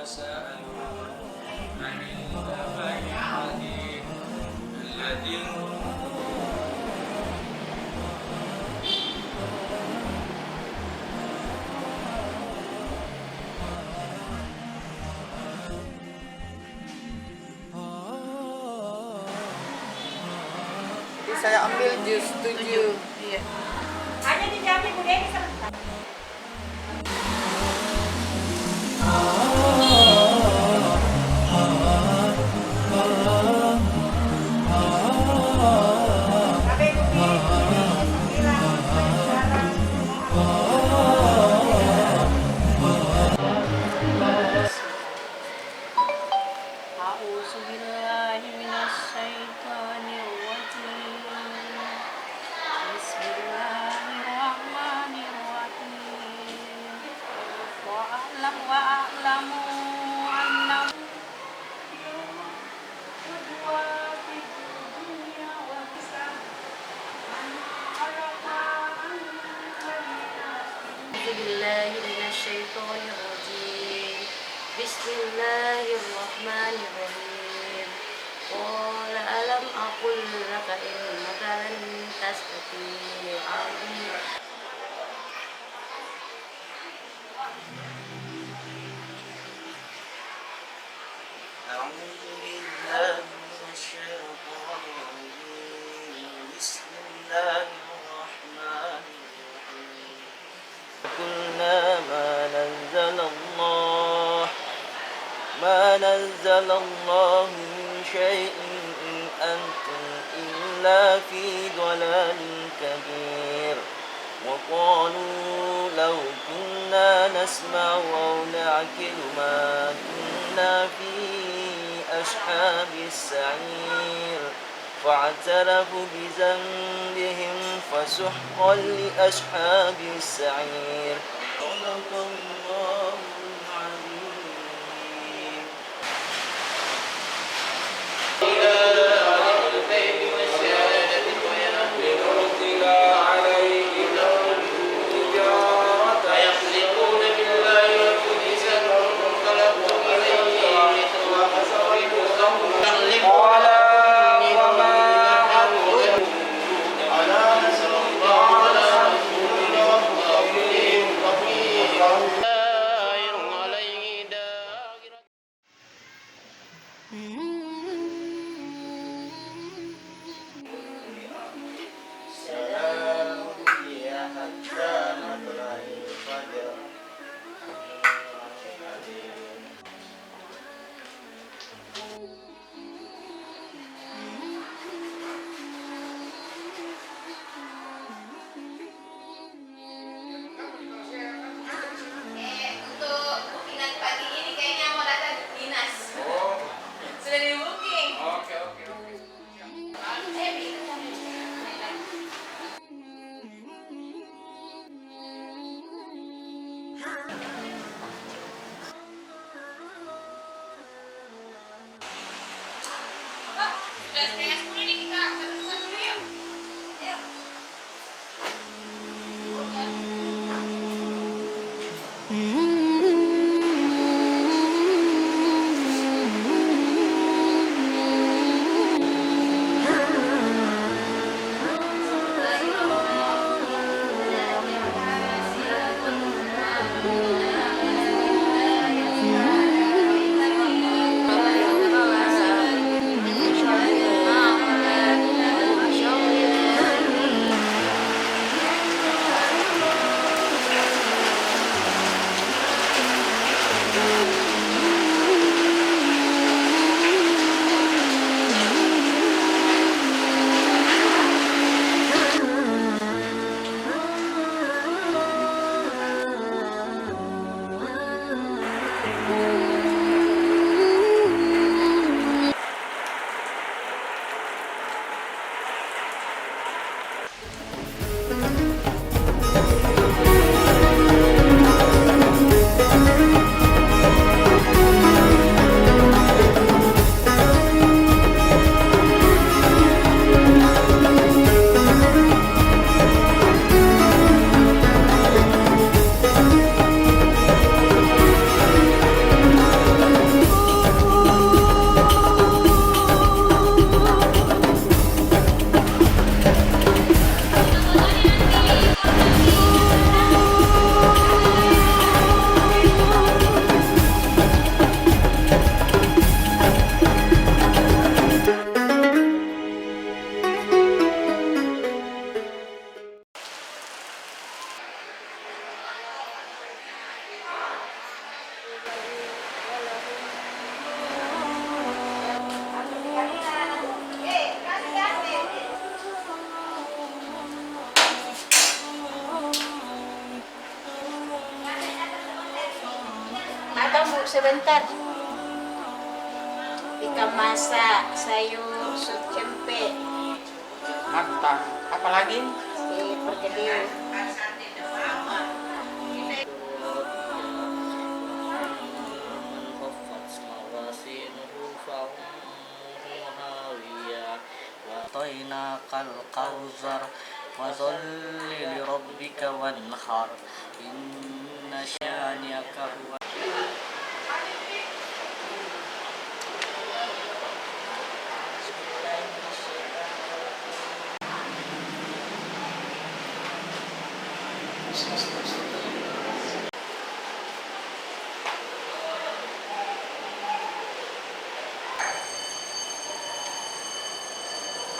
يتساءلون عن النبأ العظيم الذي Saya ambil jus 7. Iya. Hanya dijamin Bu Deni sebentar. Sampai Bu Deni bilang sekarang A'udzubillahi minasyaitonir rajim. Bismillahirrahmanirrahim. Wa'lamu annahu Bismillahirrahmanirrahim. Qul alam aqul laka innaka lan tastati'a. أعوذ بالله من الشيطان الرجيم بسم الله الرحمن الرحيم قلنا ما نزل الله من شيء إن أنتم إلا في ضلال كبير وقالوا لو كنا نسمع أو نعقل ما كنا في أصحاب السعير فاعترفوا بذنبهم فسحقا لأصحاب السعير صدق الله العظيم. Untuk bookingan pagi ini kayaknya mau datang dinas. Sudah di booking. Oke. Sudah setengah 10 nih kita satu-satu dulu yuk. Yuk. sebentar. Ikan masak, sayur, sup cempe, Mantap. Apalagi? perkedel. من خفت موازينه فأمه هاوية وأعطيناك الكوثر فصل لربك وانحر إن شانئك هو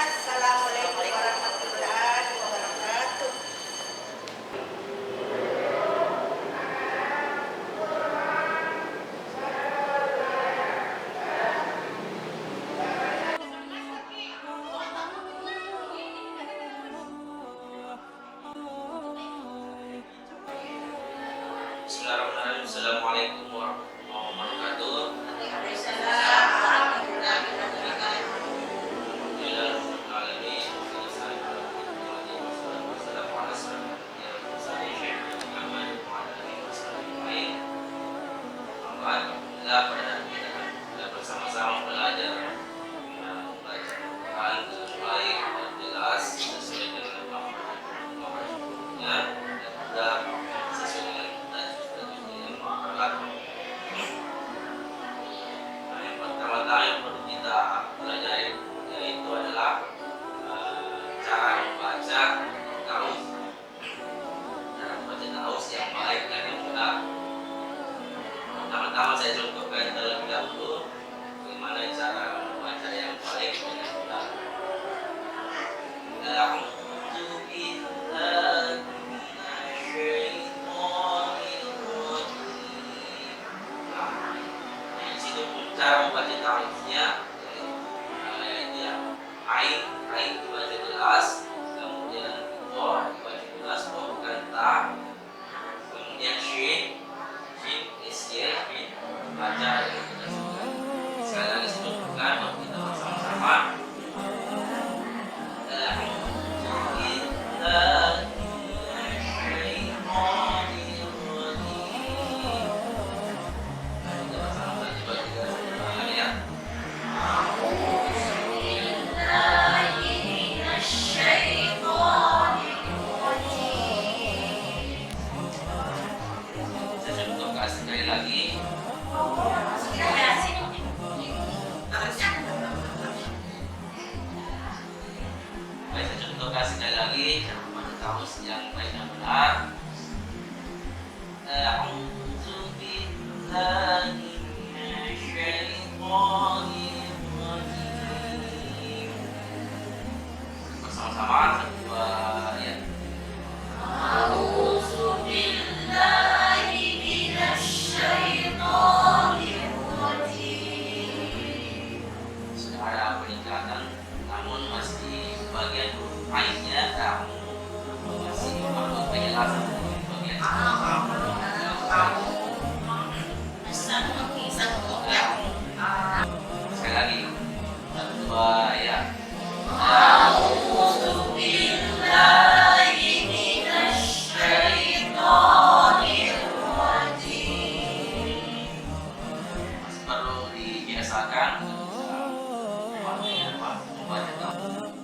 Assalamualaikum warahmatullahi wabarakatuh. Bismillahirrahmanirrahim. Assalamualaikum warahmatullahi wabarakatuh. Alhamdulillah pada hari ini kita bersama-sama belajar membaca Al-Quran dengan baik dan jelas sesuai dengan pemahamannya dan juga sesuai dengan tajwid yang muamalat. Nah, yang pertama-tama yang perlu kita pelajari yaitu adalah cara membaca taus. Cara membaca taus yang baik dan yang benar. Pertama-tama saya contohkan terlebih dahulu bagaimana cara membaca yang baik dan yang benar. A'udzu billahi minasyaitonir rajim. Nah, di situ pun cara membaca tausnya yaitu yang ain dibaca jelas, kemudian dha dibaca jelas, dha bukan ta, kemudian shin baca dengan jelas juga. Sekali lagi sebutkan bahwa kita bersama-sama. Kita bersama-sama coba kita ulang ya. Saya contohkan sekali lagi. Baik, saya contohkan sekali lagi cara membaca taus yang baik dan benar. A'udzu billahi minasyaitonir rajim. Bersama-sama satu dua ya. A'udzu billahi minasyaitonir rajim. Sudah ada peningkatan, namun masih bagian ainnya masih perlu penjelasan bagian sekali lagi satu dua ya. A'udzu billahi minasyaitonir rajim. Masih perlu dibiasakan membaca taus.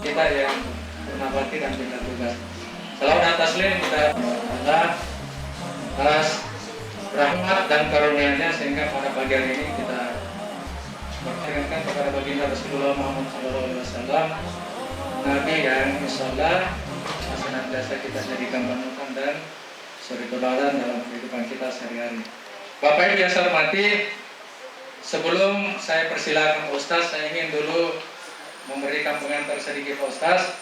Kita yang pernah bakti dan bina tugas. Selalu dan taslim kita Allah atas rahmat dan karunia-Nya sehingga pada pagi hari ini kita berkirimkan kepada baginda Rasulullah Muhammad SAW, Nabi yang insyaallah senantiasa kita jadikan panutan dan suri tauladan dalam kehidupan kita sehari-hari. Bapak Ibu yang saya hormati, sebelum saya persilakan Ustaz, saya ingin dulu memberikan pengantar sedikit Pak Ustaz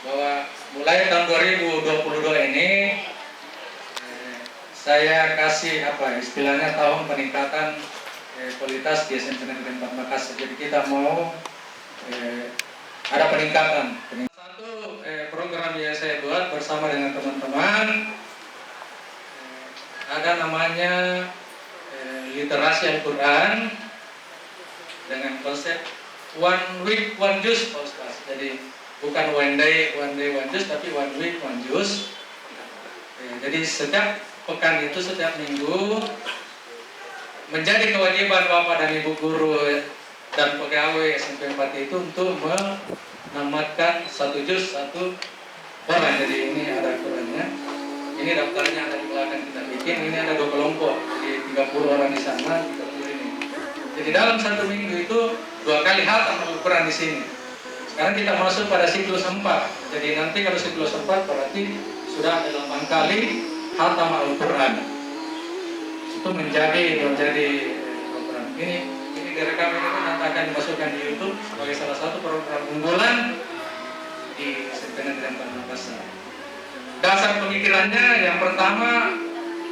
bahwa mulai tahun 2022 ini saya kasih istilahnya tahun peningkatan kualitas di SMP Negeri 4 Makassar. Jadi kita mau ada peningkatan. Satu program yang saya buat bersama bersama dengan teman-teman ada namanya literasi Al-Quran dengan konsep one week one juice Pak Ustaz. Jadi bukan one day one juice, tapi one week one juice. Jadi setiap pekan itu, setiap minggu menjadi kewajiban Bapak dan Ibu guru dan pegawai SMP 4 itu untuk menamatkan satu juz satu orang. Jadi ini ada aturannya. Ini daftarnya ada di belakang kita bikin. Ini ada 2 kelompok, jadi 30 orang di sana, 30 ini. Jadi dalam satu minggu itu 2 kali hatam Al-Quran di sini. Sekarang kita masuk pada siklus 4. Jadi nanti kalau siklus 4 berarti sudah 8 kali hatam Al-Quran. Itu menjadi program. Ini direkam ini pun nanti akan dimasukkan di YouTube sebagai salah satu program unggulan di SMP Negeri 4 Makassar. Dasar pemikirannya yang pertama,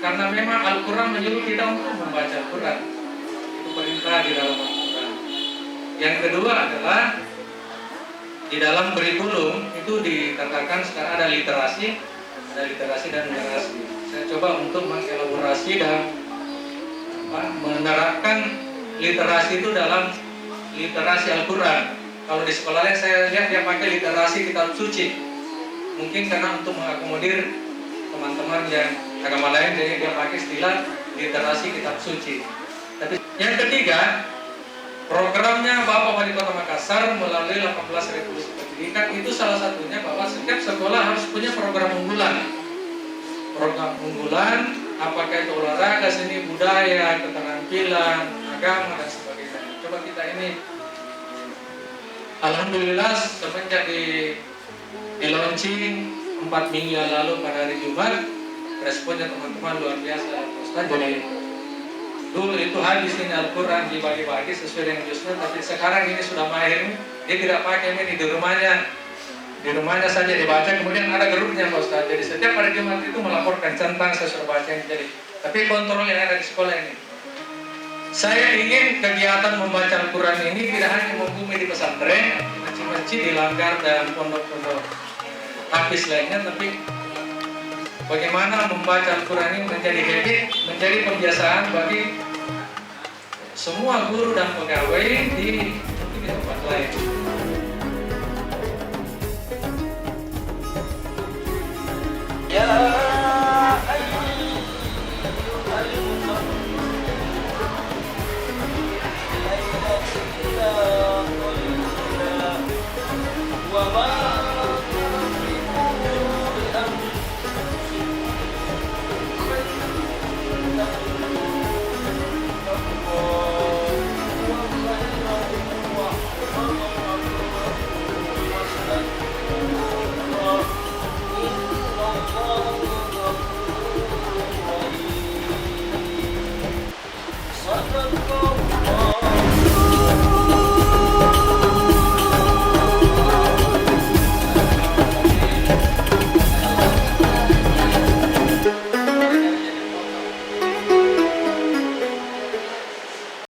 karena memang Al-Quran menyuruh kita untuk membaca Al-Quran. Itu perintah di dalam Al-Quran. Yang kedua adalah di dalam kurikulum itu dikatakan sekarang ada literasi dan numerasi. Saya coba untuk mengelaborasi dan menerapkan literasi itu dalam literasi Al-Quran. Kalau di sekolah lain saya lihat dia pakai literasi kitab suci. Mungkin karena untuk mengakomodir teman-teman yang agama lain, jadi dia pakai istilah literasi kitab suci. Tapi yang ketiga, programnya Bapak Wali Kota Makassar melalui 18 revolusi pendidikan itu salah satunya bahwa setiap sekolah harus punya program unggulan. Program unggulan, apakah itu olahraga, seni budaya, keterampilan, agama dan sebagainya. Coba kita ini, alhamdulillah semenjak di launching 4 minggu yang lalu pada hari Jumat, responnya teman-teman luar biasa Ustaz. Jadi dulu itu habis ini Al-Quran dibagi-bagi sesuai dengan juznya, tapi sekarang ini sudah mahir, dia tidak pakai ini di rumahnya saja dibaca, kemudian ada grupnya Pak Ustaz. Jadi setiap hari Jumat itu melaporkan tentang saya sudah baca ini. Jadi, tapi kontrol yang ada di sekolah ini. Saya ingin kegiatan membaca Al-Quran ini tidak hanya membumi di pesantren, masjid-masjid, di langgar dan pondok-pondok hafiz lainnya, tapi bagaimana membaca Al-Quran ini menjadi habit, menjadi kebiasaan bagi semua guru dan pegawai di tempat lain.